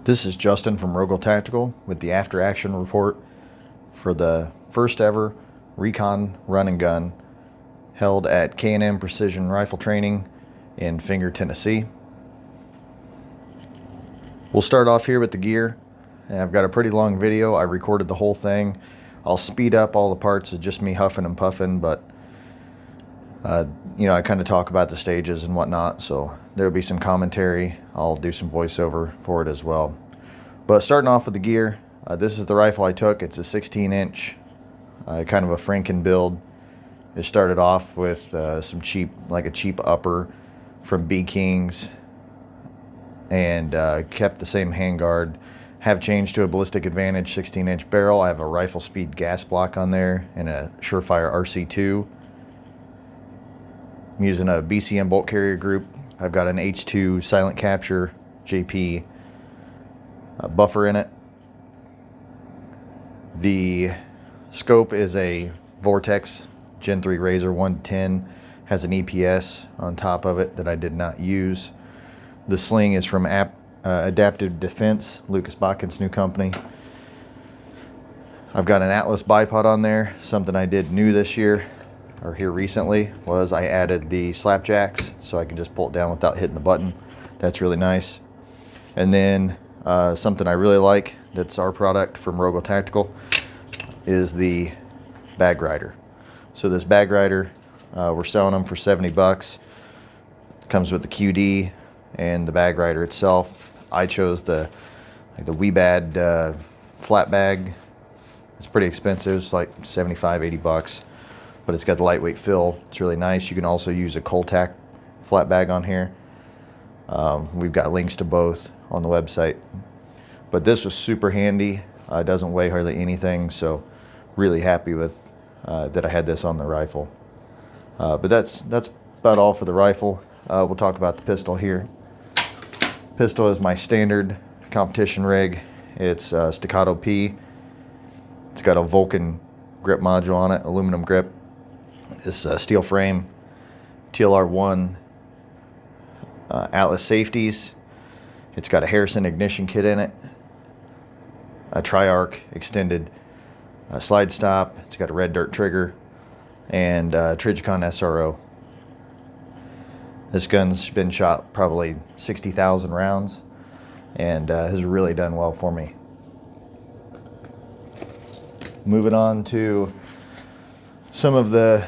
This is Justin from Rogal Tactical with the after action report for the first ever Recon Run and Gun held at K&M Precision Rifle Training in Finger, Tennessee. We'll start off here with the gear. I've got a pretty long video. I recorded the whole thing. I'll speed up all the parts of just me huffing and puffing, but I kind of talk about the stages and whatnot, so there'll be some commentary. I'll do some voiceover for it as well. But starting off with the gear, this is the rifle I took. It's a 16-inch, kind of a Franken build. It started off with some cheap upper from B Kings, and kept the same handguard. Have changed to a Ballistic Advantage 16-inch barrel. I have a rifle speed gas block on there and a Surefire RC2. I'm using a BCM bolt carrier group. I've got an H2 silent capture JP buffer in it. The scope is a Vortex Gen 3 Razor 110. Has an EPS on top of it that I did not use. The sling is from Adaptive Defense, Lucas Botkin's new company. I've got an Atlas bipod on there. Something I did new this year, or here recently, was I added the slapjacks so I can just pull it down without hitting the button. That's really nice. And then something I really like, that's our product from Rogal Tactical, is the bag rider. So this bag rider, we're selling them for 70 bucks. It comes with the QD and the bag rider itself. I chose the Weebad flat bag. It's pretty expensive. It's like 75, 80 bucks. But it's got the lightweight fill. It's really nice. You can also use a Coltac flat bag on here. We've got links to both on the website. But this was super handy. It doesn't weigh hardly anything, so really happy with that I had this on the rifle. But that's about all for the rifle. We'll talk about the pistol here. Pistol is my standard competition rig. It's Staccato P. It's got a Vulcan grip module on it, aluminum grip. This steel frame, TLR1 Atlas safeties. It's got a Harrison ignition kit in it, a Tri-Arc extended slide stop. It's got a red dirt trigger, and Trijicon SRO. This gun's been shot probably 60,000 rounds and has really done well for me. Moving on to some of the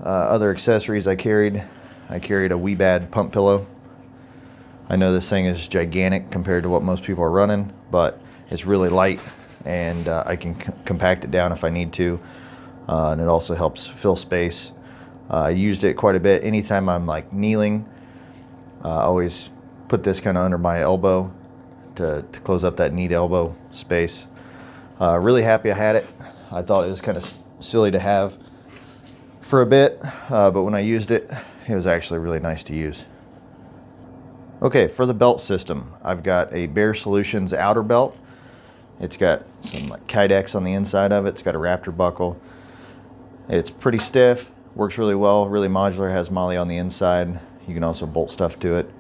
other accessories I carried. I carried a Weebad pump pillow. I know this thing is gigantic compared to what most people are running, but it's really light, and I can compact it down if I need to, and it also helps fill space. I used it quite a bit. Anytime I'm like kneeling, I always put this kind of under my elbow to close up that knee to elbow space. Really happy I had it. I thought it was kind of silly to have for a bit, but when I used it, it was actually really nice to use. Okay, for the belt system, I've got a Bear Solutions outer belt. It's got some like Kydex on the inside of it. It's got a Raptor buckle. It's pretty stiff, works really well, really modular, has MOLLE on the inside. You can also bolt stuff to it.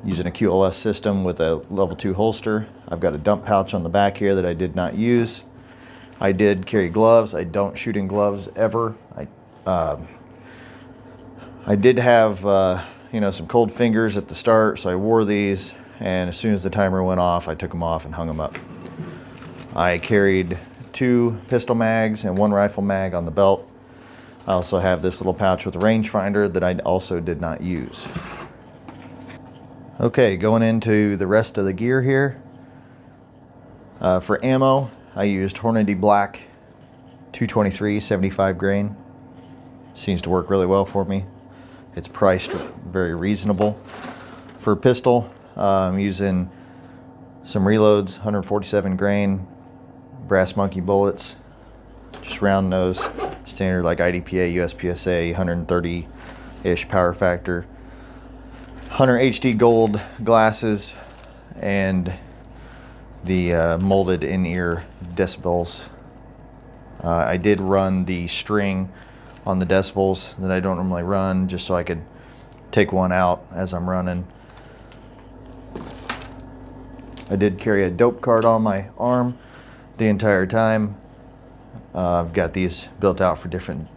Using a QLS system with a level 2 holster. I've got a dump pouch on the back here that I did not use. I did carry gloves. I don't shoot in gloves ever. I did have some cold fingers at the start, so I wore these, and as soon as the timer went off, I took them off and hung them up. I carried 2 pistol mags and 1 rifle mag on the belt. I also have this little pouch with a rangefinder that I also did not use. Okay, going into the rest of the gear here. For ammo, I used Hornady Black 223 75 grain. Seems to work really well for me. It's priced very reasonable. For a pistol, I'm using some reloads, 147 grain, brass monkey bullets, just round nose, standard like IDPA, USPSA, 130-ish power factor, Hunter HD gold glasses, and the molded in-ear decibels. I did run the string on the decibels that I don't normally run, just so I could take one out as I'm running. I did carry a dope card on my arm the entire time. I've got these built out for different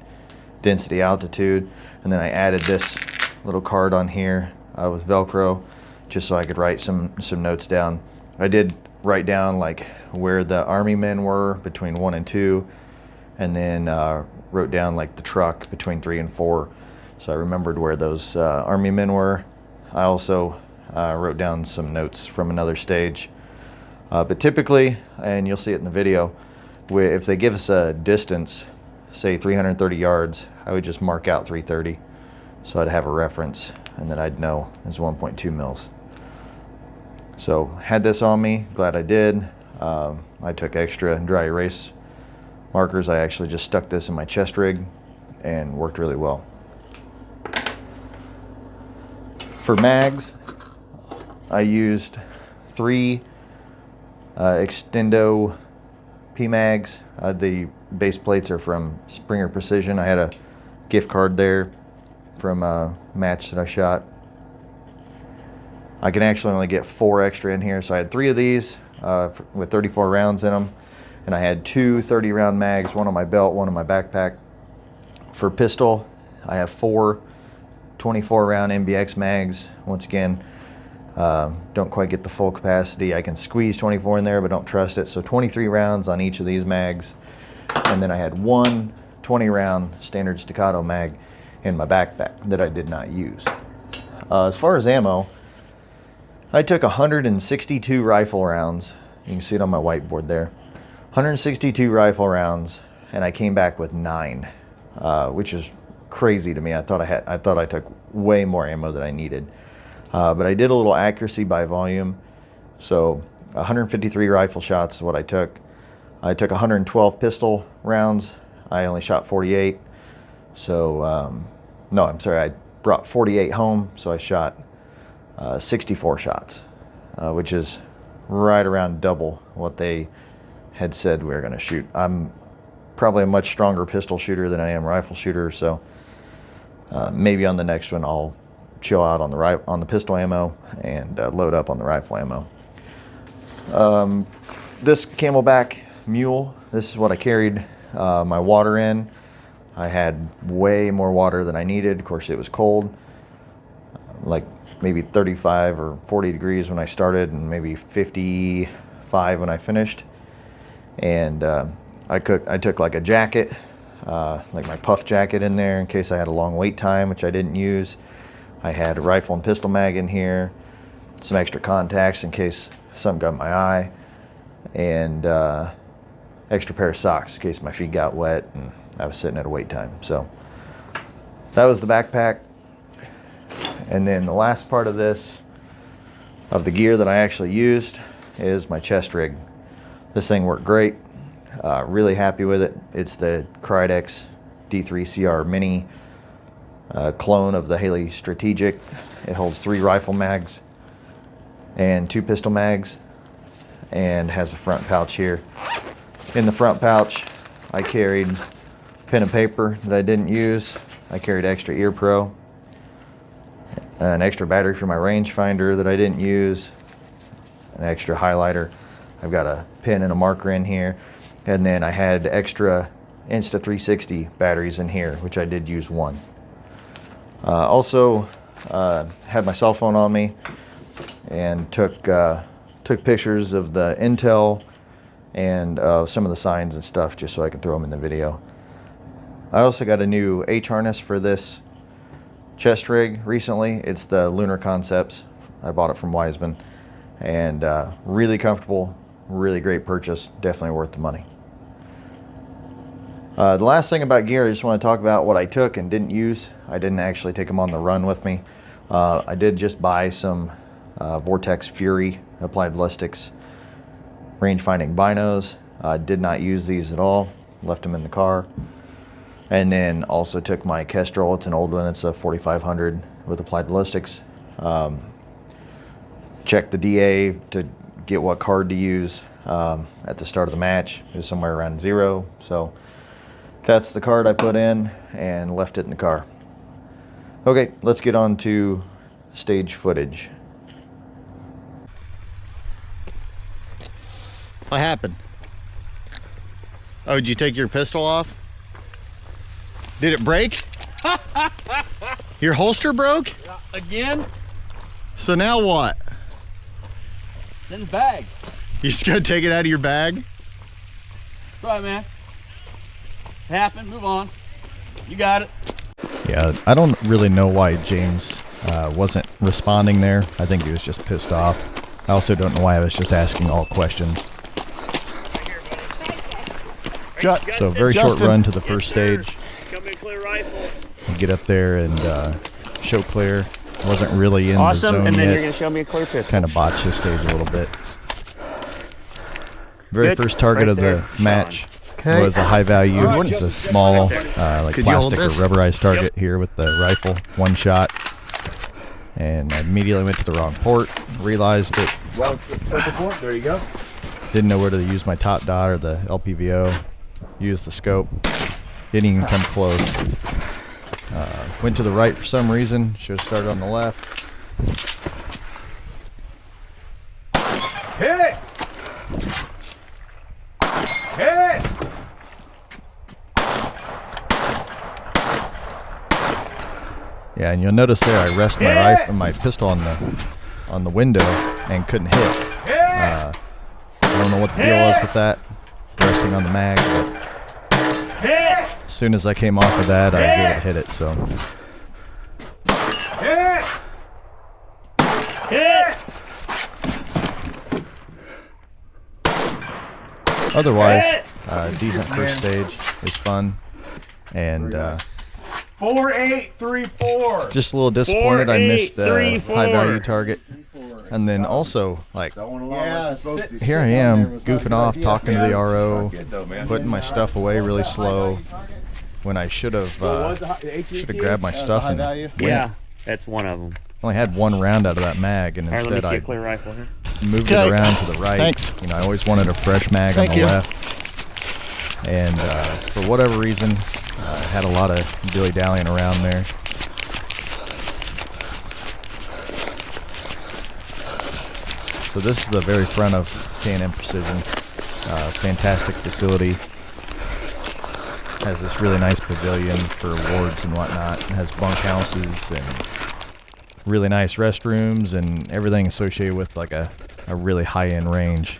density, altitude, and then I added this little card on here with Velcro just so I could write some notes down. I did write down like where the Army men were between 1 and 2, and then wrote down like the truck between 3 and 4, so I remembered where those Army men were. I also wrote down some notes from another stage, but typically, and you'll see it in the video, if they give us a distance, say 330 yards, I would just mark out 330 so I'd have a reference, and then I'd know it's 1.2 mils. So had this on me, glad I did. I took extra dry erase markers. I actually just stuck this in my chest rig and worked really well. For mags, I used 3 Extendo P-mags. The base plates are from Springer Precision. I had a gift card there from a match that I shot. I can actually only get 4 extra in here, so I had 3 of these with 34 rounds in them, and I had 2 30-round mags, one on my belt, one on my backpack. For pistol, I have 4 24-round MBX mags. Once again, don't quite get the full capacity. I can squeeze 24 in there, but don't trust it. So 23 rounds on each of these mags. And then I had 1 20-round standard staccato mag in my backpack that I did not use. As far as ammo, I took 162 rifle rounds. You can see it on my whiteboard there. 162 rifle rounds, and I came back with 9, which is crazy to me. I thought I took way more ammo than I needed. But I did a little accuracy by volume. So 153 rifle shots is what I took. I took 112 pistol rounds. I only shot 48. So, no, I'm sorry, I brought 48 home, so I shot 64 shots, which is right around double what they had said we were going to shoot. I'm probably a much stronger pistol shooter than I am rifle shooter, so maybe on the next one I'll chill out on the pistol ammo and load up on the rifle ammo. This Camelback mule, this is what I carried my water in. I had way more water than I needed. Of course, it was cold, like maybe 35 or 40 degrees when I started, and maybe 55 when I finished. And I took like a jacket, like my puff jacket in there in case I had a long wait time, which I didn't use. I had a rifle and pistol mag in here, some extra contacts in case something got my eye, and extra pair of socks in case my feet got wet and I was sitting at a wait time. So that was the backpack. And then the last part of the gear that I actually used is my chest rig. This thing worked great. Really happy with it. It's the Krydex D3CR Mini, clone of the Haley Strategic. It holds 3 rifle mags and 2 pistol mags, and has a front pouch here. In the front pouch, I carried pen and paper that I didn't use. I carried extra ear pro, an extra battery for my rangefinder that I didn't use, an extra highlighter. I've got a pen and a marker in here, and then I had extra Insta360 batteries in here, which I did use 1. Also had my cell phone on me and took pictures of the intel and some of the signs and stuff just so I could throw them in the video. I also got a new H harness for this chest rig recently. It's the Lunar Concepts. I bought it from Wiseman, and really comfortable, really great purchase, definitely worth the money. The last thing about gear, I just want to talk about what I took and didn't use. I didn't actually take them on the run with me. I did just buy some Vortex Fury applied ballistics range-finding binos. I did not use these at all, left them in the car. And then also took my Kestrel. It's an old one, it's a 4500 with applied ballistics. Checked the DA to get what card to use at the start of the match. It was somewhere around 0, so that's the card I put in and left it in the car. Okay, let's get on to stage footage. What happened? Oh, did you take your pistol off? Did it break? Your holster broke? Again? So now what? It's in the bag. You just gotta take it out of your bag? Sorry, man. It happened. Move on. You got it. Yeah, I don't really know why James wasn't responding there. I think he was just pissed off. I also don't know why I was just asking all questions. So very short run to the first stage. Come in, clear rifle. Get up there and show clear. Wasn't really in the zone and then yet. you're gonna show me a clear pistol. Kind of botched this stage a little bit. Very first target of the match was a high value. It's a small like plastic or rubberized target here with the rifle, one shot. And I immediately went to the wrong port, realized it. Well, circle port, there you go. Didn't know where to use my top dot or the LPVO. Used the scope. Didn't even come close. Went to the right for some reason. Should have started on the left. Hit! Hit! Yeah, and you'll notice there I rest my rifle, my pistol on the window and couldn't hit. I don't know what the deal was with that, resting on the mag, but as soon as I came off of that, I was able to hit it. So. Otherwise, decent first stage. It was fun, and 4834. just a little disappointed I missed the high value target. And then also, like, here I am goofing off, talking to the RO, putting my stuff away really slow when I should have grabbed my stuff and went. Yeah, that's one of them. Only had one round out of that mag, and All right, let me instead see I a clear rifle here. moved it around to the right. Thanks. You know, I always wanted a fresh mag on the left. And for whatever reason, I had a lot of dilly-dallying around there. So this is the very front of K&M Precision. Fantastic facility. Has this really nice pavilion for awards and whatnot. It has bunkhouses and really nice restrooms and everything associated with like a really high-end range.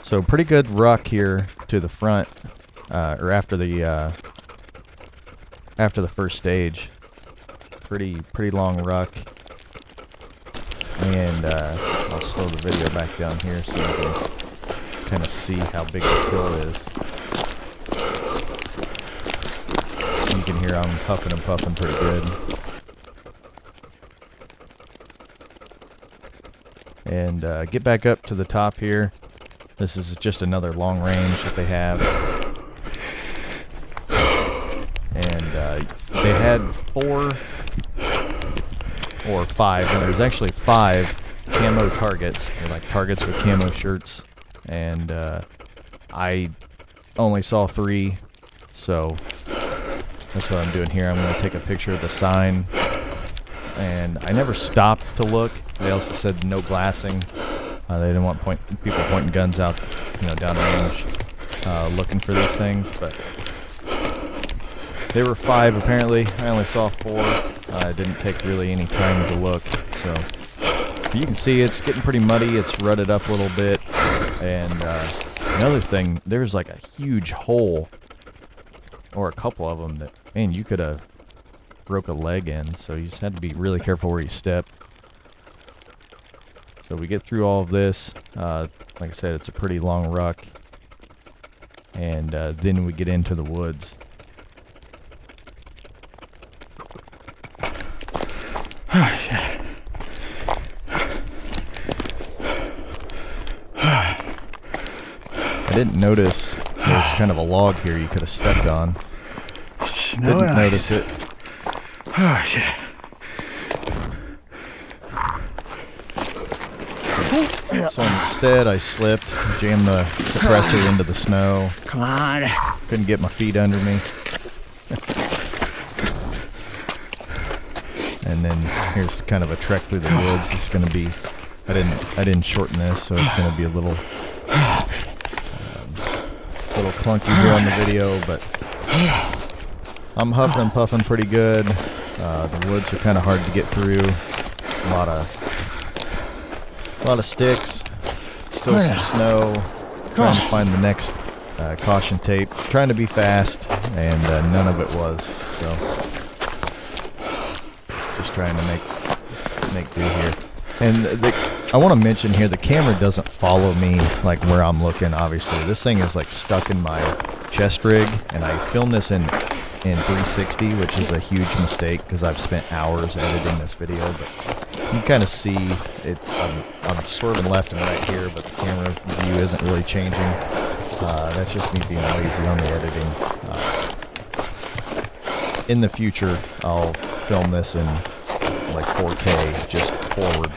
So pretty good ruck here to the front, or after the first stage. Pretty long ruck. And I'll slow the video back down here so you can kind of see how big this hill is. You can hear I'm huffing and puffing pretty good. And get back up to the top here. This is just another long range that they have. And they had 4 or 5, and there's actually 5 camo targets. They're like targets with camo shirts. And I only saw 3, so that's what I'm doing here. I'm going to take a picture of the sign. And I never stopped to look. They also said no glassing. They didn't want people pointing guns out, down range, looking for these things. But there were 5 apparently. I only saw 4. It didn't take really any time to look. So you can see it's getting pretty muddy. It's rutted up a little bit. And another thing, there's like a huge hole, or a couple of them that, man, you could have broke a leg in. So you just had to be really careful where you step. So we get through all of this. Like I said, it's a pretty long ruck. And then we get into the woods. I didn't notice there's kind of a log here you could have stepped on. Didn't notice it. Oh, shit. So instead I slipped, jammed the suppressor into the snow. Come on. Couldn't get my feet under me. And then here's kind of a trek through the woods. It's going to be I didn't shorten this, so it's going to be a little clunky here on the video, but I'm huffing and puffing pretty good. The woods are kind of hard to get through. A lot of sticks. Still some snow. Trying to find the next caution tape. Trying to be fast, and none of it was. So just trying to make do here. And I want to mention here, the camera doesn't follow me like where I'm looking. Obviously, this thing is like stuck in my chest rig, and I filmed this in 360, which is a huge mistake because I've spent hours editing this video. But you kind of see it. I'm swerving left and right here, but the camera view isn't really changing. That's just me being lazy on the editing. In the future, I'll film this in like 4K, just forward.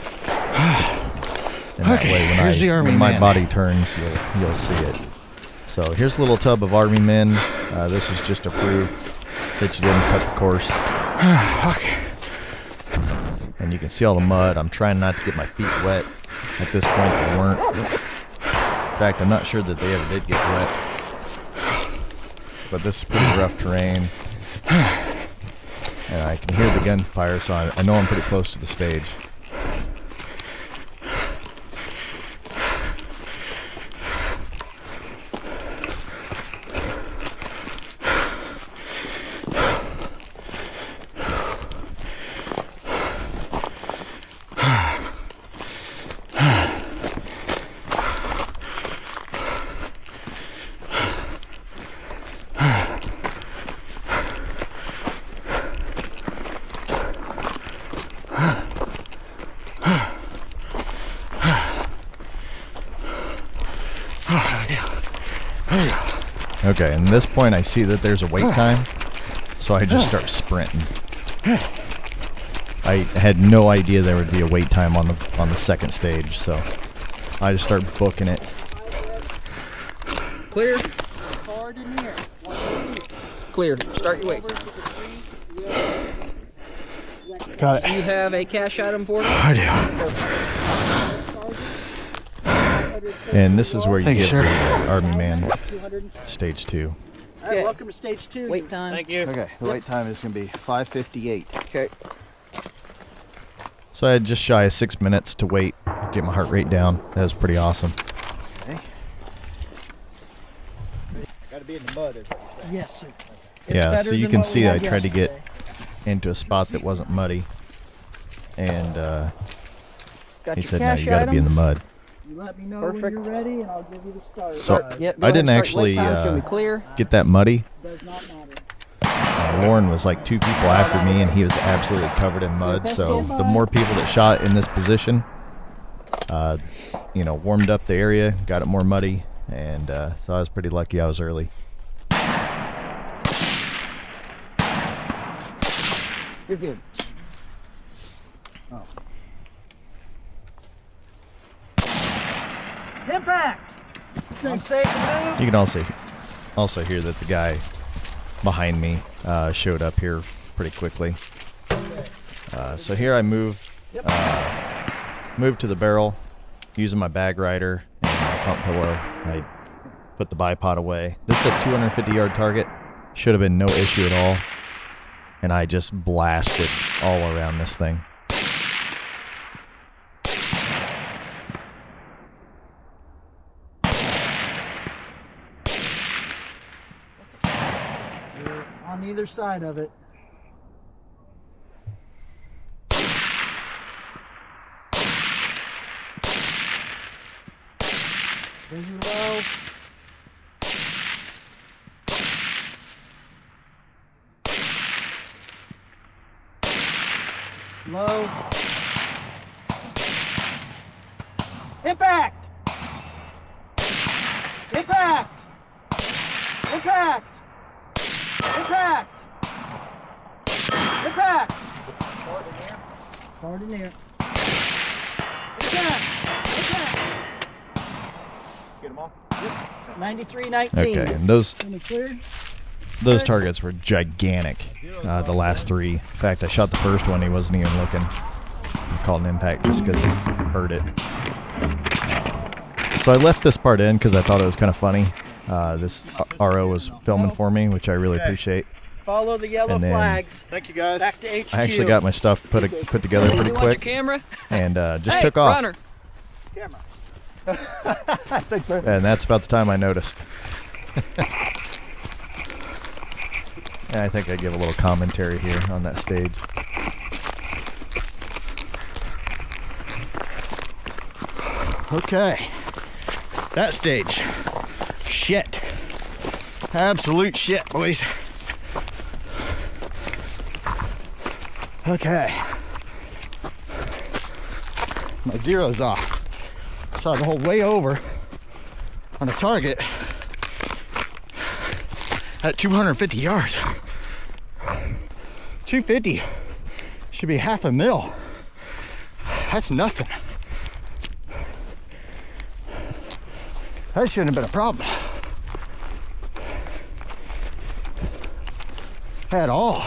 And that way, when my body turns, you'll see it. So here's a little tub of Army Men. This is just a proof that you didn't cut the course. And you can see all the mud. I'm trying not to get my feet wet. At this point, they weren't. In fact, I'm not sure that they ever did get wet. But this is pretty rough terrain. And I can hear the gunfire, so I know I'm pretty close to the stage. Okay, and at this point I see that there's a wait time, so I just start sprinting. I had no idea there would be a wait time on the second stage, so I just start booking it. Clear. Clear. Start your weights. Got it. Do you have a cash item for me? I do. And this is where you Thank you, get sir. the Army Man stage 2. Okay. Welcome to stage 2. Wait time. Thank you. Okay, the wait time is going to be 5:58. Okay. So I had just shy of 6 minutes to wait, get my heart rate down. That was pretty awesome. Got to be in the mud, is what you're saying. Yes, sir. Yeah, so you can see I tried to get into a spot that wasn't muddy. And Got he your said, no, cash you got to be in the mud. You let me know Perfect. when you're ready, and I'll give you the start. So Yeah, go I ahead didn't and start actually your wait time, so we clear. get that muddy. Does not matter. Lauren was like 2 people after me, and he was absolutely covered in mud. So the more people that shot in this position, warmed up the area, got it more muddy, and so I was pretty lucky I was early. You're good. Impact! Unsafe to move. You can also hear that the guy behind me showed up here pretty quickly. So here I moved to the barrel using my bag rider and my pump pillow. I put the bipod away. This is a 250-yard target. Should have been no issue at all. And I just blasted all around this thing. You're on either side of it. Vision low. Low. Impact! Impact! Impact! Impact! Impact! Forward and near. Impact! Impact! Get them all? Yep. 93-19. Okay, and those Clear? targets were gigantic, the last 3. In fact, I shot the first one, he wasn't even looking. I called an impact just because heard it. So I left this part in because I thought it was kind of funny. This RO was filming for me, which I really appreciate. Follow the yellow And then- flags. Thank you, guys. Back to HQ. I actually got my stuff put together pretty You want your quick camera? and just Hey, took off. runner. camera. Thanks, man. And that's about the time I noticed. And I think I give a little commentary here on that stage. Okay. That stage. Shit. Absolute shit, boys. Okay. My zero's off. So I have to hold way over on a target at 250 yards. 250 should be half a mil. That's nothing. That shouldn't have been a problem at all.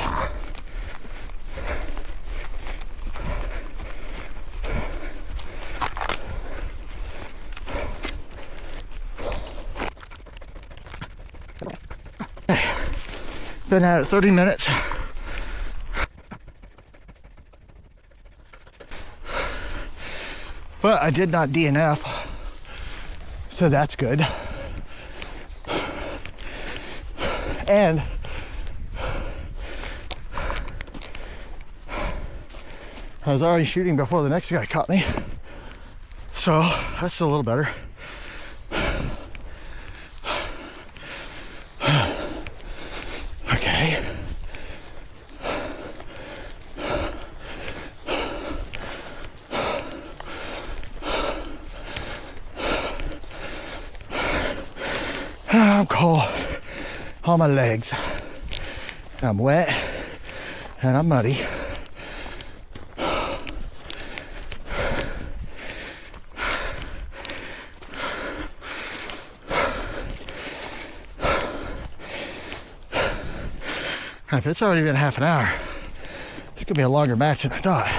Been at it 30 minutes. But I did not DNF. So that's good. And I was already shooting before the next guy caught me. So that's a little better. Okay. I'm cold on my legs. I'm wet and I'm muddy. If it's already been half an hour, it's gonna be a longer match than I thought.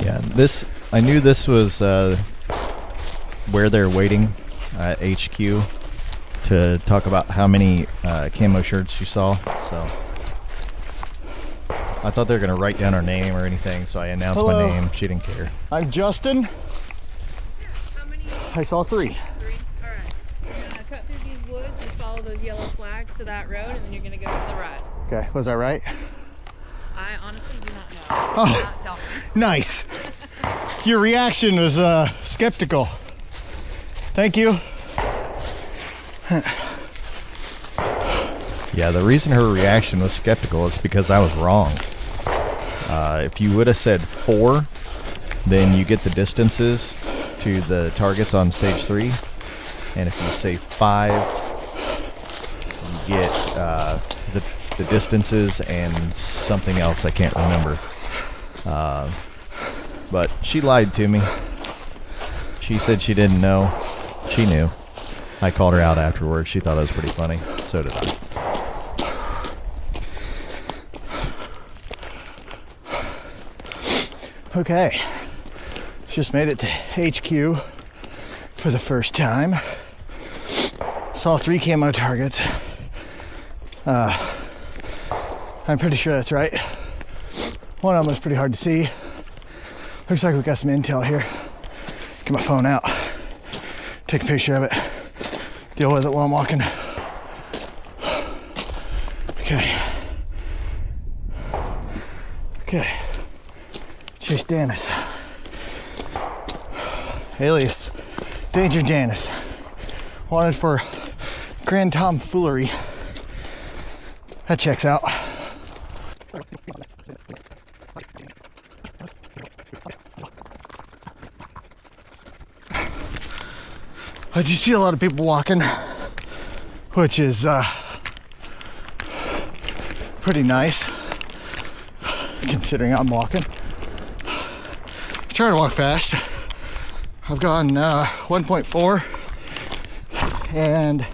Yeah, I knew this was where they're waiting at HQ to talk about how many camo shirts you saw. So I thought they were gonna write down our name or anything, so I announced Hello. my name. She didn't care. I'm Justin. How many? I saw 3. 3. All right. You're gonna cut through these woods and follow those yellow flags to that road, and then you're gonna go to the right. Okay, was that right? I honestly do not know. Oh. Not tell me. Nice. Your reaction was skeptical. Thank you. Yeah, the reason her reaction was skeptical is because I was wrong. If you would have said 4, then you get the distances to the targets on stage 3. And if you say 5, you get the distances and something else I can't remember. But she lied to me. She said she didn't know. She knew. I called her out afterwards. She thought it was pretty funny. So did I. Okay. Just made it to HQ for the first time. Saw 3 camo targets. I'm pretty sure that's right. One of them was pretty hard to see. Looks like we got some intel here. Get my phone out. Take a picture of it. Deal with it while I'm walking. Okay. Okay. Chase Dennis. Alias Danger Janice. Wanted for grand tomfoolery. That checks out. I do see a lot of people walking, which is pretty nice considering I'm walking. I try to walk fast. I've gone 1.4 and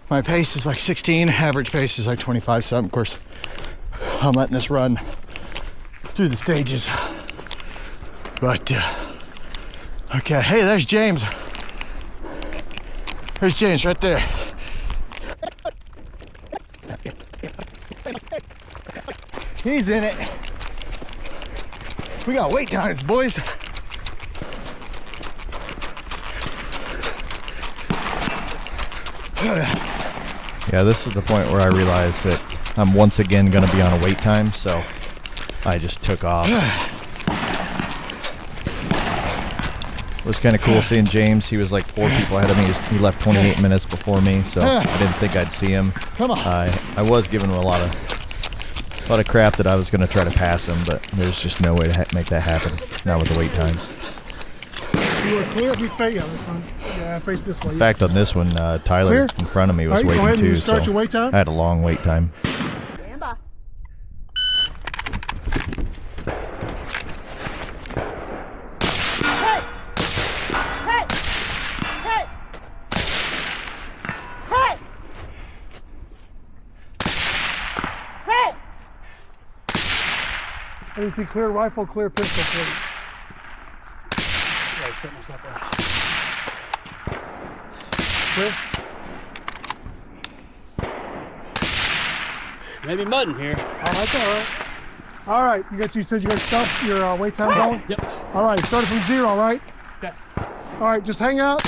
my pace is like 16, average pace is like 25, so of course I'm letting this run through the stages. But okay, hey, there's James. There's James right there. He's in it. We got wait times, boys. Yeah, this is the point where I realized that I'm once again going to be on a wait time, so I just took off. It was kind of cool seeing James. He was like 4 people ahead of me. He left 28 minutes before me, so I didn't think I'd see him. Come on. I was giving him a lot of crap that I was going to try to pass him, but there's just no way to make that happen, not with the wait times. You are clear if you face. Yeah, face this way. In fact, on this one, Tyler Clear? in front of me was All right, go waiting ahead and too, start so your wait time. I had a long wait time. Stand by. Hey! Hey! Hey! Hey! Hey! Let me see clear rifle, clear pistol, please. Yeah, set myself up. Clear? Maybe mud in here. All right, that's all right. All right, you said you got stuff, your wait time going? Yep. All right, started from 0, right? Okay. All right, just hang out.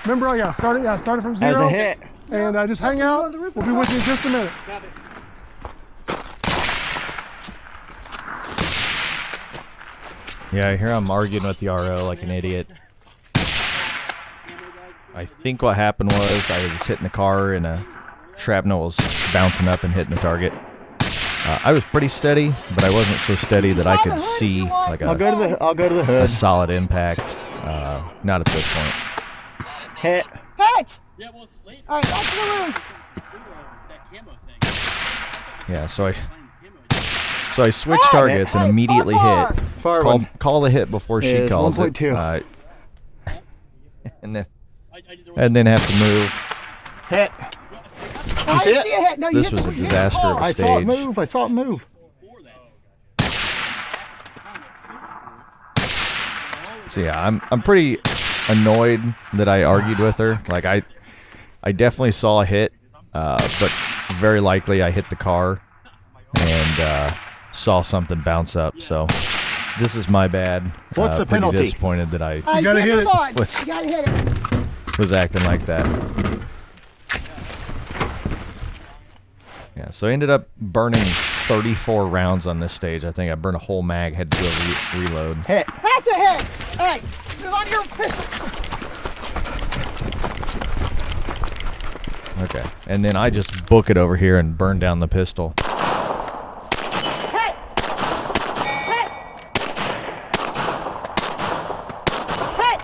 Remember, started from 0. As a hit. And just hang out. We'll be with you in just a minute. Got it. Yeah, here I'm arguing with the RO like an idiot. I think what happened was I was hitting the car and a shrapnel was bouncing up and hitting the target. I was pretty steady, but I wasn't so steady that I could see like I'll go to the a hood. solid impact. Not at this point. Hit. Hit! Yeah, well, later. All right, up to the roof. That camo thing. Yeah, so I switched targets and immediately hit. Far one. Call the hit before she Is calls 1.2. it. And then have to move. Hit. I see didn't see a hit. No, you This hit was the- a you hit the disaster of bar. a I saw it stage. move. I saw it move. So yeah, I'm pretty annoyed that I argued with her. Like I definitely saw a hit, but very likely I hit the car and saw something bounce up. So this is my bad. What's the pretty penalty? disappointed that I All right, gotta get hit the it. bud. Was- You gotta hit it. was acting like that. Yeah, so I ended up burning 34 rounds on this stage. I think I burned a whole mag, had to do a reload. Hit. That's a hit. All right, move on to your pistol. Okay, and then I just book it over here and burn down the pistol. Hit! Hit! Hit!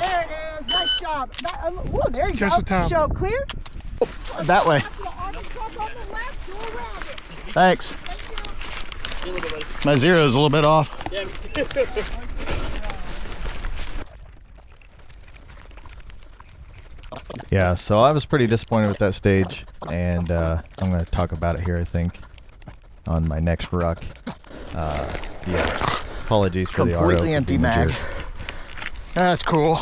There it is. Nice job. Whoa, there you Catch go. the time. Show clear. That way. To the army truck on the left. Go around it. Thanks. My zero is a little bit off. Yeah, me too. Yeah, so I was pretty disappointed with that stage, and I'm going to talk about it here, I think, on my next ruck. Yeah, apologies for the RO. Completely for empty being a mag. jerk. That's cool.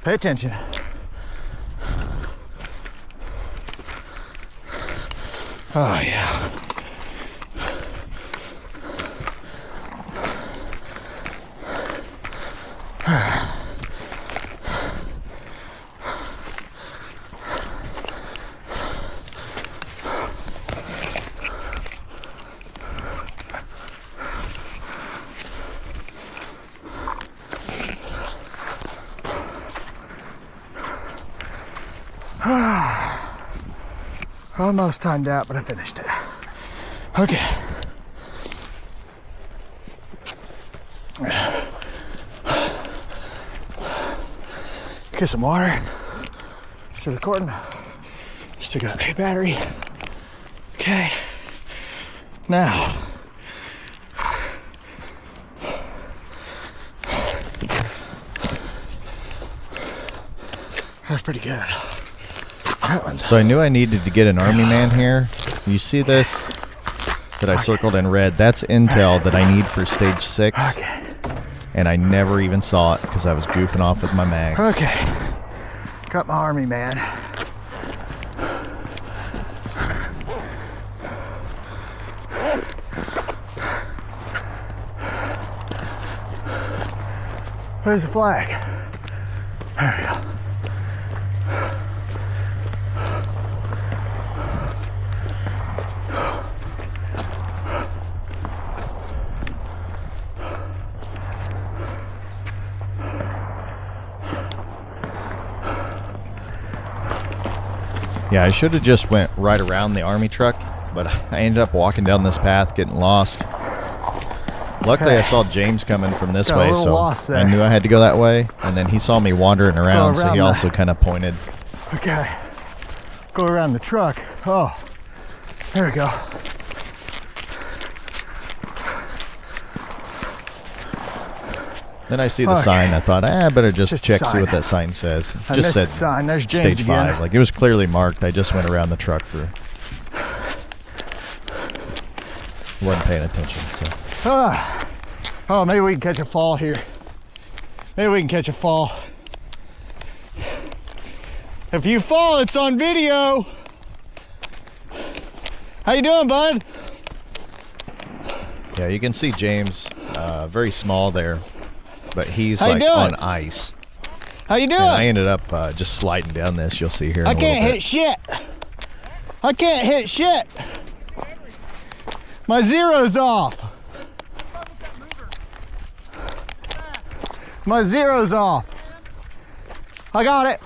Pay attention. Oh yeah. Almost timed out, but I finished it. Okay. Get some water. Still recording. Still got a battery. Okay. Now. That's pretty good. That one's So I knew I needed to get an army man here. You see this that I circled in red? That's intel that I need for stage 6. okay. And I never even saw it because I was goofing off with my mags. Okay. Got my army man. Where's the flag? There we go. Yeah, I should have just went right around the army truck, but I ended up walking down this path, getting lost. Luckily, I saw James coming from this Got a way, little so lost there. I knew I had to go that way. And then he saw me wandering around, so he around also kind of pointed. Okay. Go around the truck. Oh, there we go. Then I see the sign. I thought, I better just Just check, see sign. what that sign says. I Just missed said the sign. There's James stage again. 5. Like, it was clearly marked. I just went around the truck for... wasn't paying attention, so... Oh, maybe we can catch a fall here. Maybe we can catch a fall. If you fall, it's on video. How you doing, bud? Yeah, you can see James, very small there, but he's How you like doing? on ice. How you doing? And I ended up just sliding down this. You'll see here in a I little can't bit. hit shit. I can't hit shit. My zero's off. My zero's off. I got it.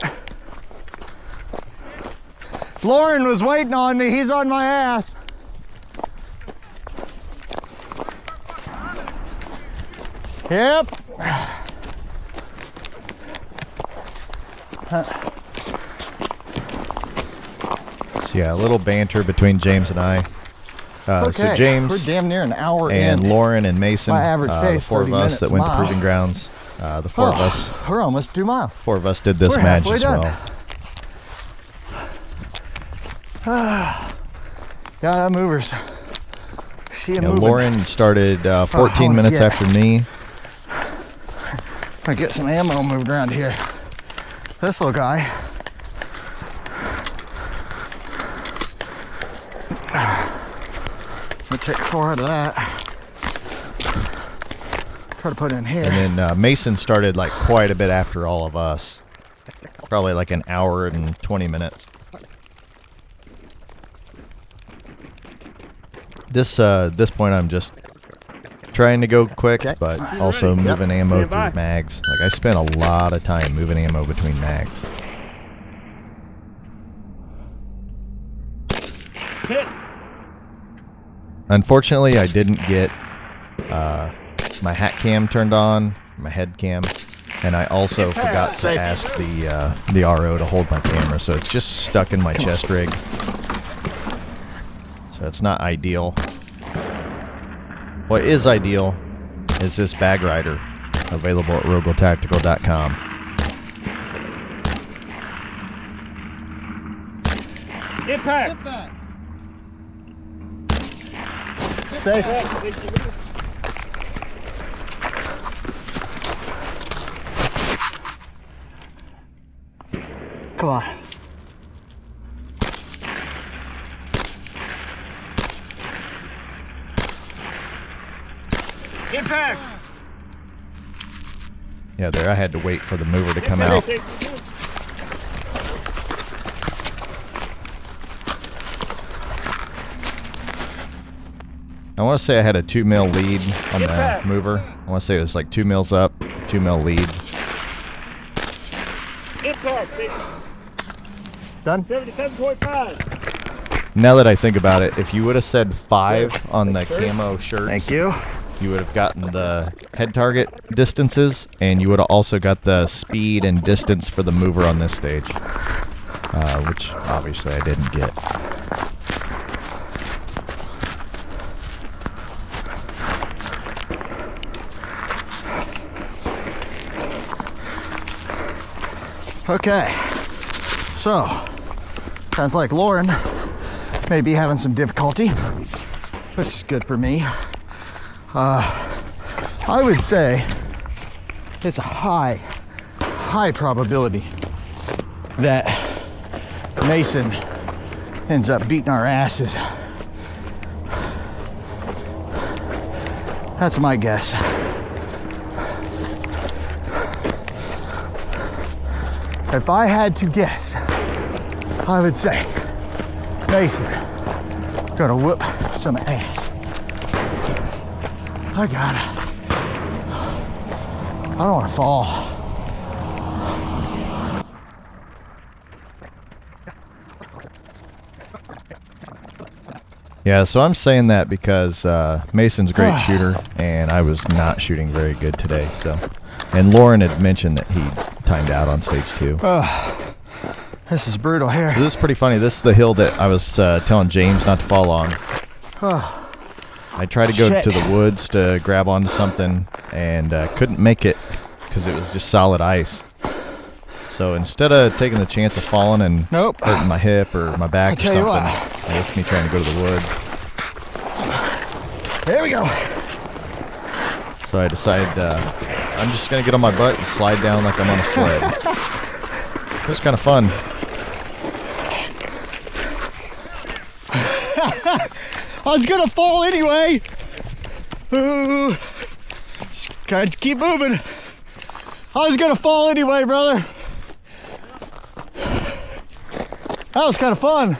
Lauren was waiting on me. He's on my ass. Yep. So yeah, a little banter between James and I. So Okay, James we're damn near an hour and in. Lauren and Mason, My average the pace, 4 of 30 us minutes that a went to mile. proving grounds, the 4 of us, We're almost 2 miles. 4 of us did this We're match halfway as done. well. Yeah, that mover's. She Yeah, moving. Lauren started 14 wanna minutes get- after me. I'm gonna get some ammo moved around here. This little guy. I'll take 4 out of that. Try to put it in here. And then Mason started like quite a bit after all of us. Probably like an hour and 20 minutes. This point I'm just trying to go quick, but also moving ammo through mags. Like I spent a lot of time moving ammo between mags. Hit. Unfortunately, I didn't get my hat cam turned on, my head cam, and I also forgot to ask the RO to hold my camera, so it's just stuck in my chest rig. So it's not ideal. What is ideal is this bag rider, available at roguetactical.com. Impact. Safe. Come on. Impact. Yeah, there I had to wait for the mover to come out. I want to say I had a 2 mil lead on the mover. I want to say it was like 2 mils up, 2 mil lead. Impact. Done? 77.5. Now that I think about it, if you would have said 5 on the camo shirts, Thank you. you would have gotten the head target distances, and you would have also got the speed and distance for the mover on this stage, which obviously I didn't get. Okay, so sounds like Lauren may be having some difficulty, which is good for me. I would say it's a high probability that Mason ends up beating our asses. That's my guess. If I had to guess, I would say Mason gonna whoop some ass. I got it. I don't want to fall. Yeah, so I'm saying that because Mason's a great shooter, and I was not shooting very good today. So, and Lauren had mentioned that he timed out on stage 2. This is brutal here. So this is pretty funny. This is the hill that I was telling James not to fall on. I tried to go to the woods to grab onto something and couldn't make it because it was just solid ice. So instead of taking the chance of falling and hurting my hip or my back or something, I guess me trying to go to the woods. There we go. So I decided I'm just going to get on my butt and slide down like I'm on a sled. It was kind of fun. I was gonna fall anyway. Ooh, just gotta keep moving. I was gonna fall anyway, brother. That was kind of fun.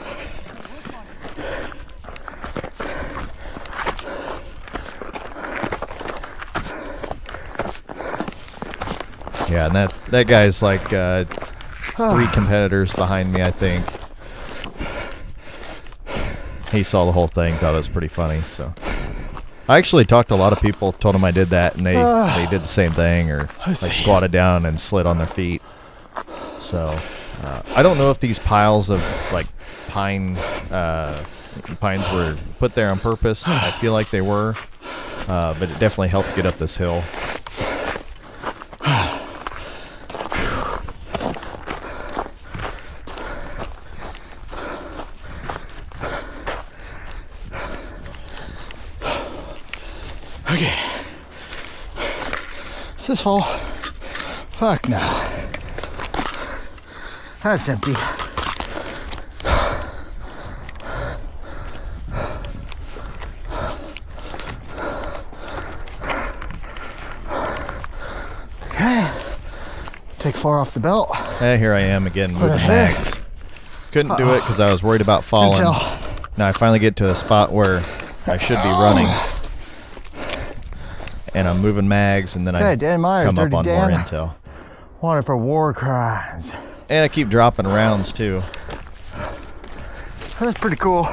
Yeah, and that guy's like 3 competitors behind me, I think. He saw the whole thing, thought it was pretty funny. So I actually talked to a lot of people, told them I did that, and they did the same thing, or like squatted down and slid on their feet. So I don't know if these piles of like pines were put there on purpose. I feel like they were, but it definitely helped get up this hill. Okay. Is this full? Fuck no. That's empty. Okay. Take 4 off the belt. Hey, here I am again moving mags. Couldn't do it because I was worried about falling. Now I finally get to a spot where I should be running. And I'm moving mags, and then I come up on more intel. Wanted for war crimes. And I keep dropping rounds too. That's pretty cool.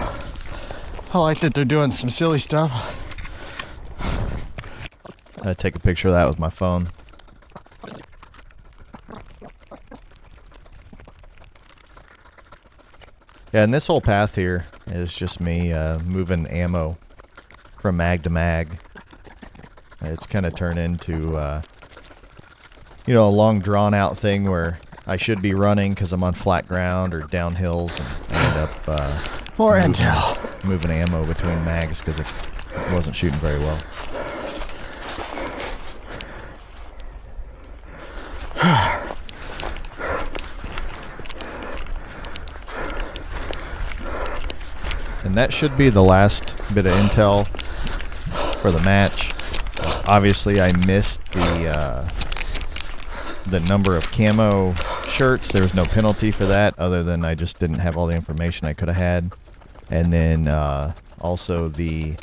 I like that they're doing some silly stuff. I take a picture of that with my phone. Yeah, and this whole path here is just me moving ammo from mag to mag. It's kind of turned into, a long drawn-out thing where I should be running because I'm on flat ground or down hills, and I end up more intel. Moving ammo between mags because it wasn't shooting very well. And that should be the last bit of intel for the match. Obviously, I missed the number of camo shirts. There was no penalty for that, other than I just didn't have all the information I could have had. And then also the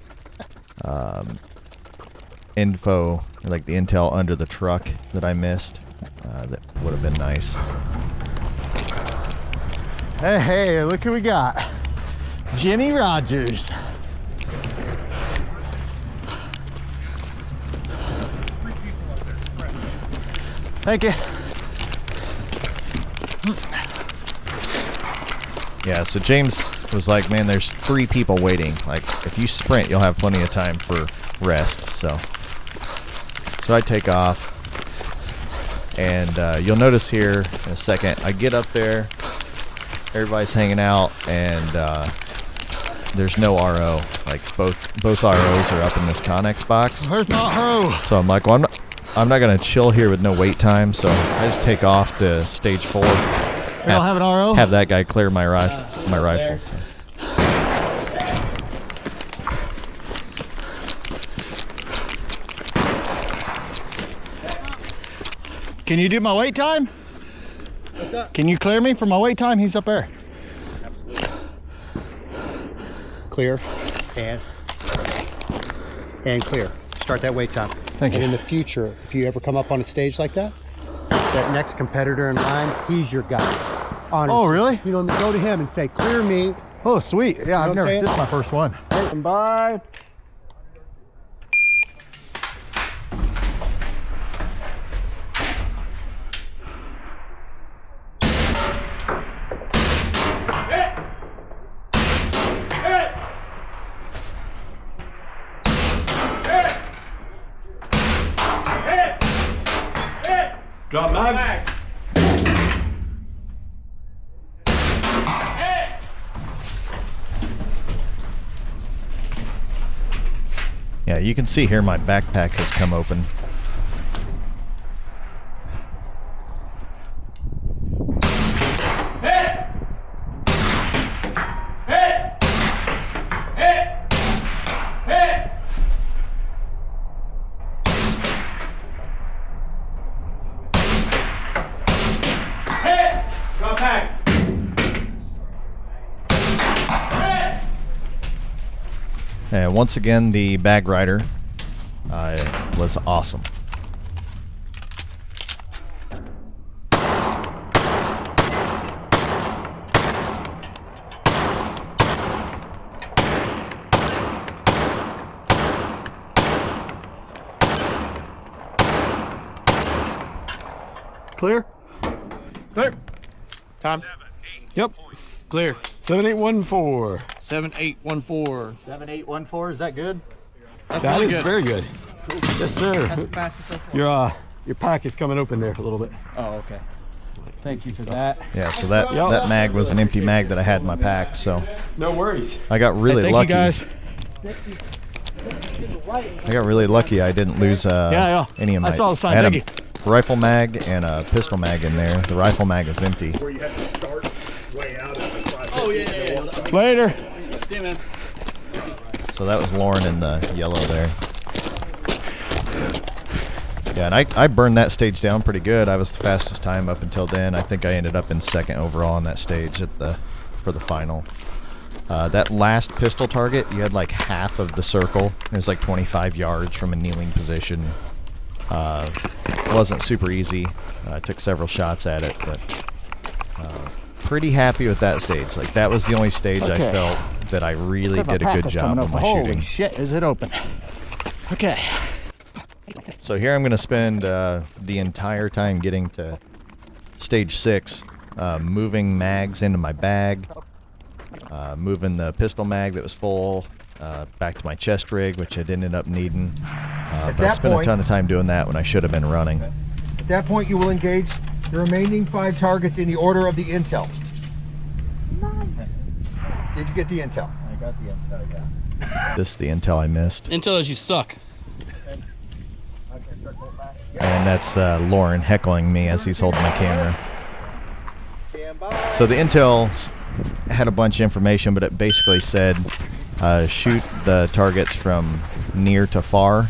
info, like the intel under the truck that I missed. That would have been nice. Hey, look who we got. Jimmy Rogers. Thank you. Yeah, so James was like, man, there's 3 people waiting. Like, if you sprint, you'll have plenty of time for rest. So I take off. And you'll notice here in a second, I get up there, everybody's hanging out, and there's no RO. Like, both ROs are up in this Connex box. Where's my RO? So I'm like, well, I'm not going to chill here with no wait time, so I just take off to stage 4. We don't have an RO? Have that guy clear my rifle. So. Can you do my wait time? What's up? Can you clear me for my wait time? He's up there. Clear and clear. Start that wait time. Thank you. And in the future, if you ever come up on a stage like that, that next competitor in line, he's your guy. Honestly. Oh, really? You know, go to him and say, clear me. Oh, sweet. Yeah, I've what I'm never. saying? This is my first one. Bye. Drop mag. Yeah, you can see here my backpack has come open. And once again, the bag rider was awesome. Clear? Clear. Time. Yep. Clear. 7814. 7814. 7814, is that good? That's That really is good. very good. Yes, sir. That's the fastest so far. Your pack is coming open there a little bit. Oh, okay. Thank you for that. Yeah, so that mag was an empty mag that I had in my pack, so No worries. I got really Thank lucky. you guys. I got really lucky I didn't lose Yeah. any of my. I saw the sign. I had Thank a rifle mag and a pistol mag in there. The rifle mag is empty. Where you have to start way out of like 5 Oh, yeah. Later. See you, man. So that was Lauren in the yellow there. Yeah, and I burned that stage down pretty good. I was the fastest time up until then. I think I ended up in second overall on that stage for the final. That last pistol target, you had like half of the circle. It was like 25 yards from a kneeling position. Wasn't super easy. I took several shots at it, but pretty happy with that stage. Like, that was the only stage I Okay. felt that I really My did a pack good is job coming on up. my Holy shooting. shit, is it open? Okay. So here I'm going to spend the entire time getting to stage 6, moving mags into my bag, moving the pistol mag that was full back to my chest rig, which I ended up needing. But I that spent a point- ton of time doing that when I should have been running. At that point, you will engage the remaining 5 targets in the order of the intel. Did you get the intel? I got the intel, yeah. This is the intel I missed. Intel is you suck. And that's Lauren heckling me as he's holding my camera. So the intel had a bunch of information, but it basically said shoot the targets from near to far.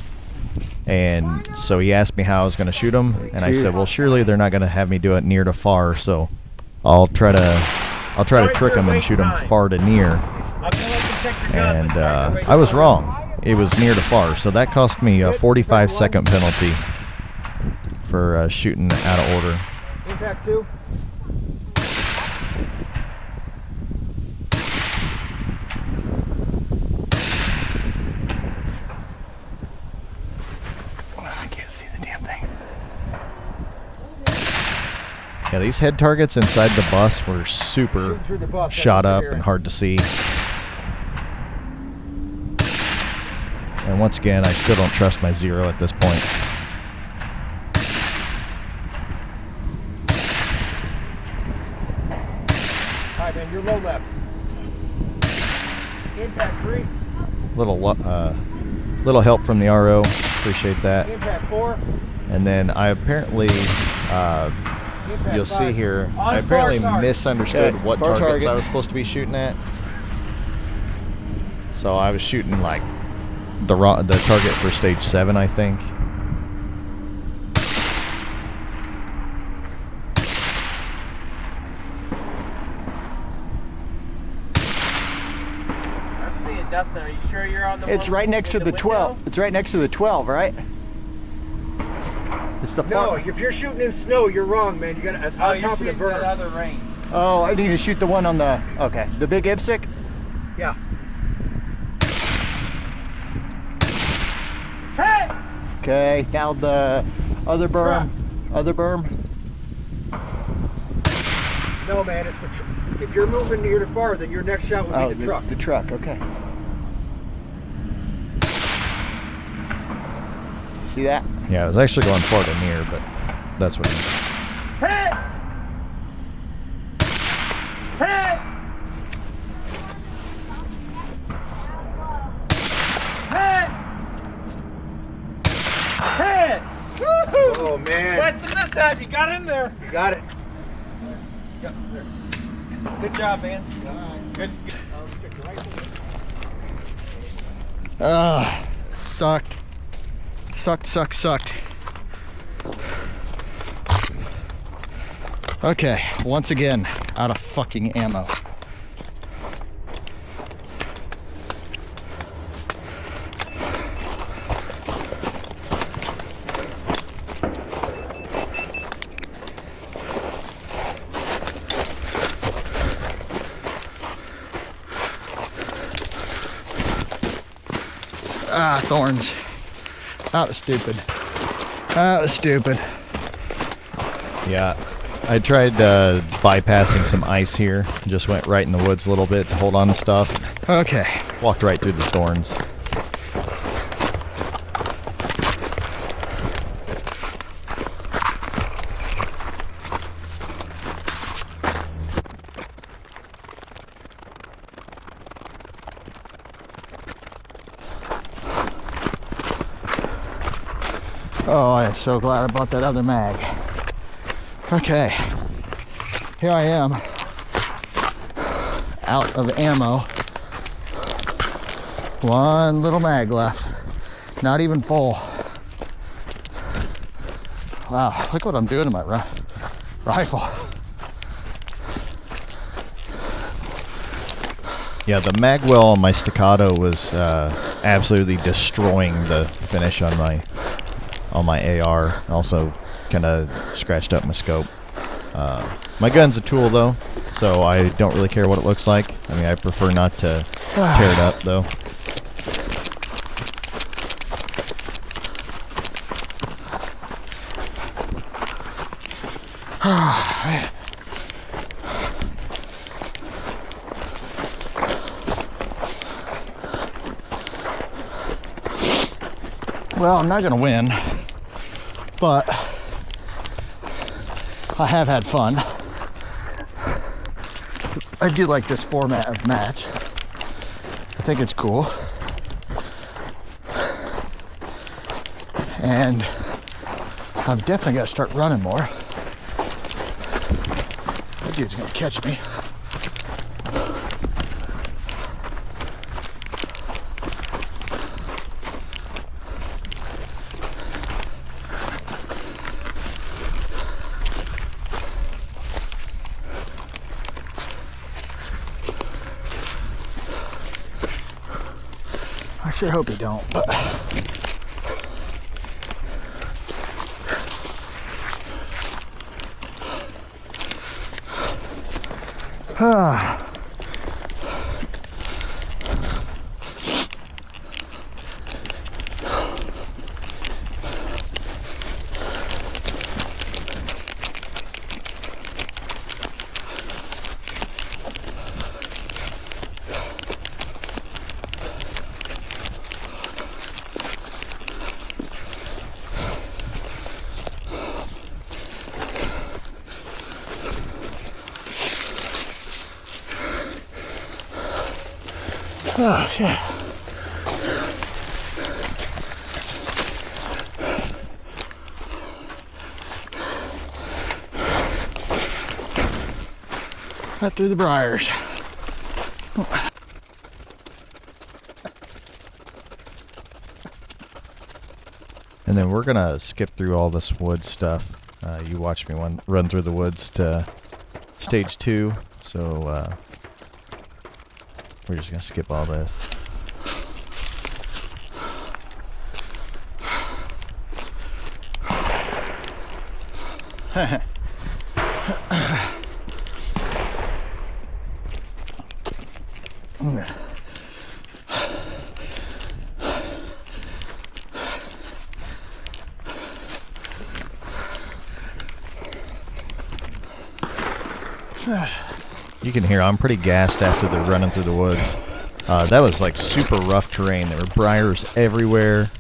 And so he asked me how I was going to shoot them, and I said, well, surely they're not going to have me do it near to far, so I'll try to trick them and shoot them far to near. And I was wrong. It was near to far, so that cost me a 45-second penalty for shooting out of order. Impact 2. I can't see the damn thing. Yeah, these head targets inside the bus were super Shooting through the bus, shot that's what up you're and hearing. hard to see. And once again, I still don't trust my zero at this point. All right, man, you're low left. Impact 3. Little help from the RO. Appreciate that. Impact 4. And then I apparently, Impact you'll 5. see here, On I apparently far target. misunderstood Okay, what far targets target. I was supposed to be shooting at. So I was shooting like the target for stage 7, I think. I'm seeing nothing. Are you sure you're on the It's one right next to with the window? 12. It's right next to the 12, right? It's the No, far. if you're shooting in snow, you're wrong, man. You got it Oh, on you're top of the shooting that berm. other range. Oh, I need to shoot the one on the. Okay, the big IPSC. Yeah. Hey! Okay, now the other berm. Other berm. No, man. It's the if you're moving near the far, then your next shot would Oh, be the truck. The truck. Okay. See that? Yeah, I was actually going far to near, but that's what I mean. Hit! Hit! Hit! Hit! Woohoo! Oh, man. Right from this side, you got in there. You got it. Good job, man. Good. Sucked. Sucked. Okay, once again, out of fucking ammo. Ah, thorns. That was stupid. Yeah, I tried bypassing some ice here. Just went right in the woods a little bit to hold on to stuff. Okay. Walked right through the thorns. Oh, I'm so glad I bought that other mag. Okay, here I am, out of ammo. One little mag left, not even full. Wow, look what I'm doing to my rifle. Yeah, the mag well on my staccato was absolutely destroying the finish on my AR. Also kind of scratched up my scope. My gun's a tool though, so I don't really care what it looks like. I mean, I prefer not to tear it up though. Man. Well, I'm not going to win, but I have had fun. I do like this format of match. I think it's cool. And I've definitely got to start running more. That dude's going to catch me. I sure hope he don't, but Oh, shit. Right through the briars. And then we're gonna skip through all this wood stuff. You watched me run through the woods to stage 2, so we're just gonna skip all this. You can hear I'm pretty gassed after the running through the woods. That was like super rough terrain. There were briars everywhere,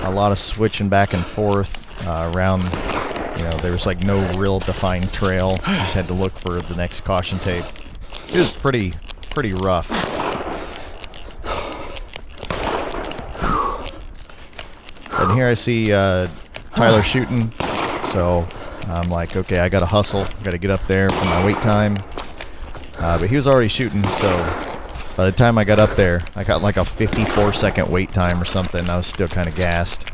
a lot of switching back and forth around. You know, there was like no real defined trail. You just had to look for the next caution tape. It was pretty rough. And here I see Tyler shooting, so I'm like, okay, I gotta hustle, gotta get up there for my wait time. But he was already shooting, so by the time I got up there, I got like a 54-second wait time or something. I was still kind of gassed.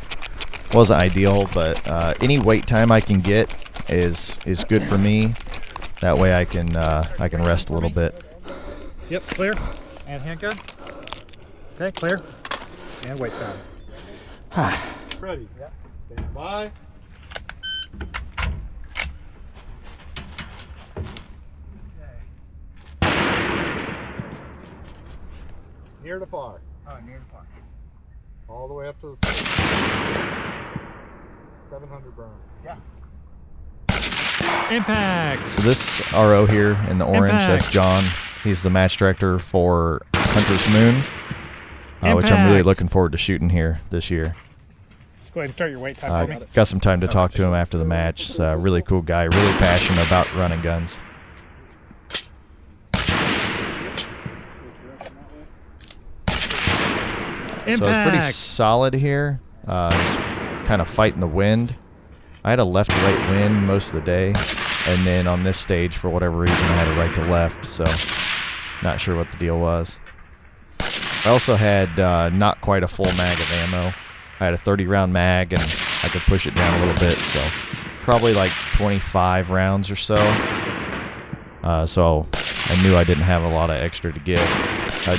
Wasn't ideal, but any wait time I can get is good for me. That way I can rest a little bit. Yep, clear. And handgun. Okay, clear. And wait time. Ready. Yep. Stand by. Near to far. Oh, near the far. All the way up to the 700 burn. Yeah. Impact! So this RO here in the orange, that's John. He's the match director for Hunter's Moon, which I'm really looking forward to shooting here this year. Go ahead and start your wait time for me. Got some time to talk to him after the match. He's a really cool guy, really passionate about running guns. Impact. So it's pretty solid here. Just kind of fighting the wind. I had a left-right wind most of the day, and then on this stage, for whatever reason, I had a right to left. So not sure what the deal was. I also had not quite a full mag of ammo. I had a 30-round mag, and I could push it down a little bit. So probably like 25 rounds or so. So I knew I didn't have a lot of extra to give.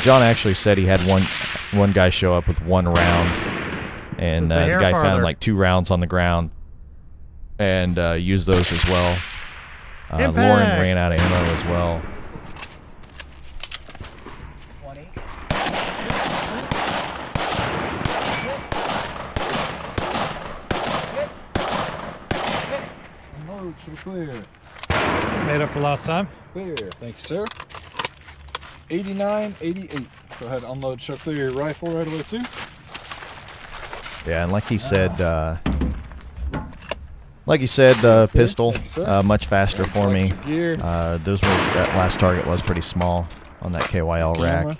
John actually said he had one guy show up with 1 round, and the guy found like 2 rounds on the ground and used those as well. Lauren ran out of ammo as well. 20. Unload, should be clear. Made up for last time. Clear. Thank you, sir. 89, 88. Go ahead, unload, show clear your rifle right away, too. Yeah, and like he said, the pistol much faster for me. That last target was pretty small on that KYL rack.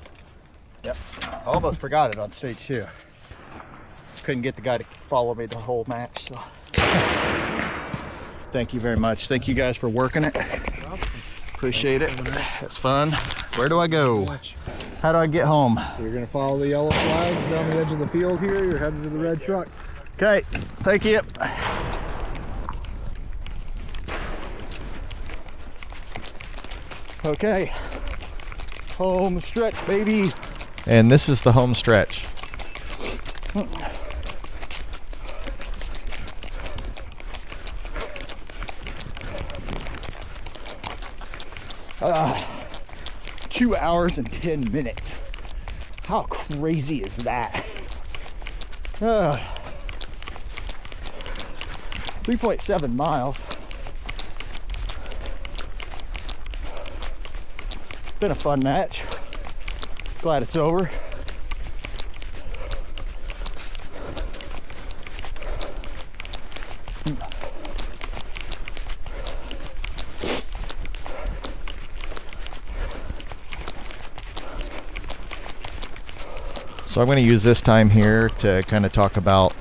Yep. I almost forgot it on stage 2. Couldn't get the guy to follow me the whole match, so. Thank you very much. Thank you guys for working it. Appreciate it. It's fun. Where do I go? How do I get home? You're going to follow the yellow flags down the edge of the field here. You're headed to the red truck. Okay. Thank you. Okay. Home stretch, baby. And this is the home stretch. 2 hours and 10 minutes. How crazy is that? 3.7 miles. Been a fun match. Glad it's over. So I'm going to use this time here to kind of talk about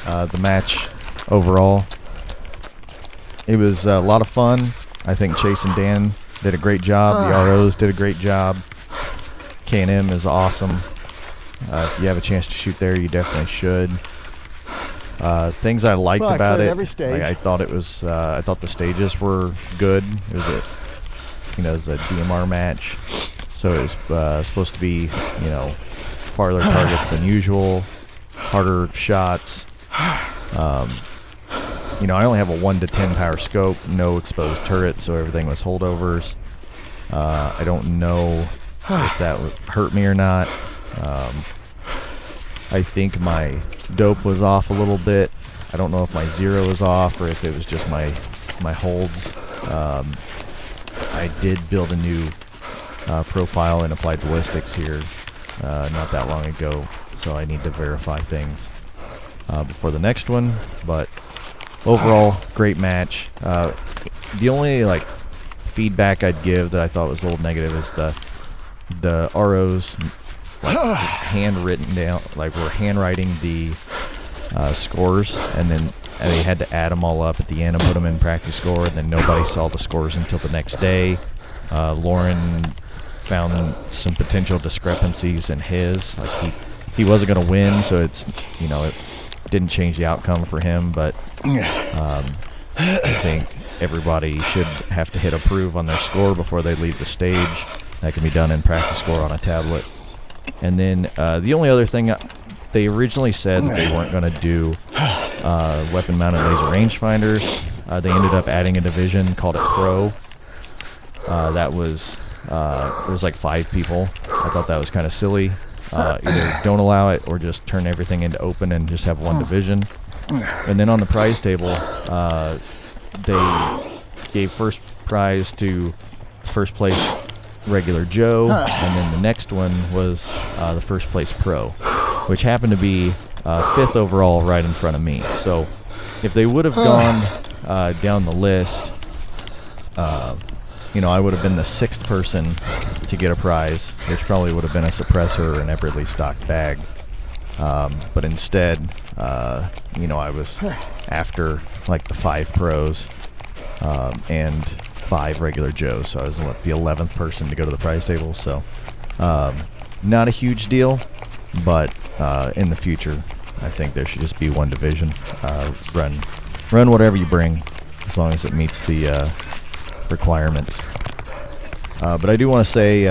the match overall. It was a lot of fun. I think Chase and Dan did a great job. The ROs did a great job. K&M is awesome. If you have a chance to shoot there, you definitely should. Things I liked about it, like I thought it was, I thought the stages were good. It was a, it was a DMR match, so it was supposed to be, farther targets than usual, harder shots. I only have a 1 to 10 power scope, no exposed turret, so everything was holdovers. I don't know if that would hurt me or not. I think my dope was off a little bit. I don't know if my zero was off or if it was just my holds. I did build a new profile in applied ballistics here not that long ago, so I need to verify things before the next one. But overall, great match. The only feedback I'd give that I thought was a little negative is the ROs handwritten down, we're handwriting the scores, and then they had to add them all up at the end and put them in practice score, and then nobody saw the scores until the next day. Lauren found some potential discrepancies in his, he wasn't going to win, so it's it didn't change the outcome for him, but I think everybody should have to hit approve on their score before they leave the stage. That can be done in practice score on a tablet. And then the only other thing, they originally said that they weren't going to do weapon-mounted laser rangefinders. They ended up adding a division called it Pro. That was there was 5 people. I thought that was kind of silly. Either don't allow it or just turn everything into open and just have one division. And then on the prize table, they gave first prize to first place regular Joe, and then the next one was the first place pro, which happened to be 5th overall right in front of me. So if they would have gone down the list, I would have been the 6th person to get a prize, which probably would have been a suppressor and Everly stocked bag. But instead, I was after the 5 pros and 5 regular Joes, so I was the 11th person to go to the prize table. So not a huge deal, but in the future, I think there should just be one division. Run whatever you bring, as long as it meets the requirements. But I do want to say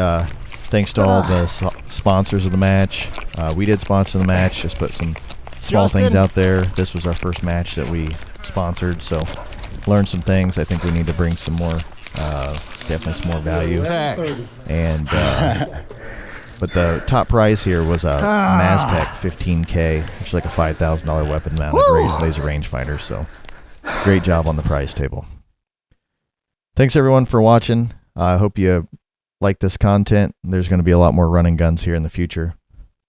thanks to all the sponsors of the match. We did sponsor the match, just put some small things out there. This was our first match that we sponsored, so learned some things. I think we need to bring some more, definitely some more value. And but the top prize here was a Maztec 15K, which is a $5,000 weapon-mounted laser rangefinder. So great job on the prize table. Thanks everyone for watching. I hope you like this content. There's going to be a lot more run and guns here in the future.